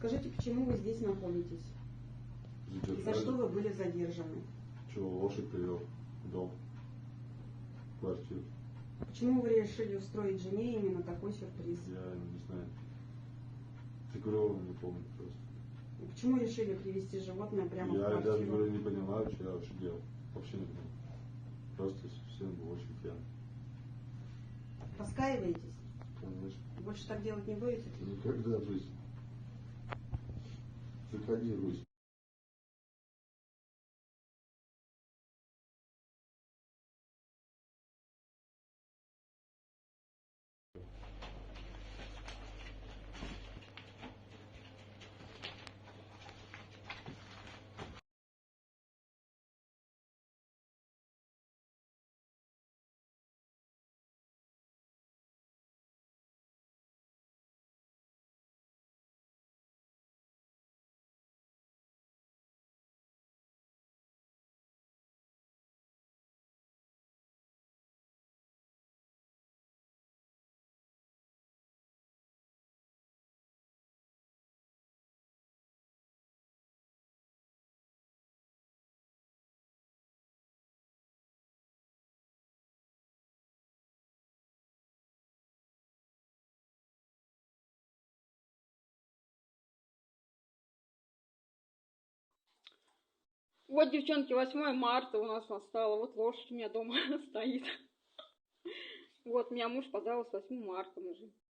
Скажите, почему вы здесь находитесь? И за что вы были задержаны? Чего, лошадь привел? Дом. Квартиру. Почему вы решили устроить жене именно такой сюрприз? Я не знаю. Фигурально не помню просто. И почему решили привезти животное прямо в Я квартиру? даже говорю, не понимаю, что я вообще делал. Вообще не понимаю. Просто совсем был очень пьяный. Раскаиваетесь? Конечно. Больше так делать не будете? Никогда в жизни. Заходи, Русь. Вот, девчонки, 8 марта у нас настало. Вот лошадь у меня дома стоит. Вот, меня муж поздравил с 8 марта уже.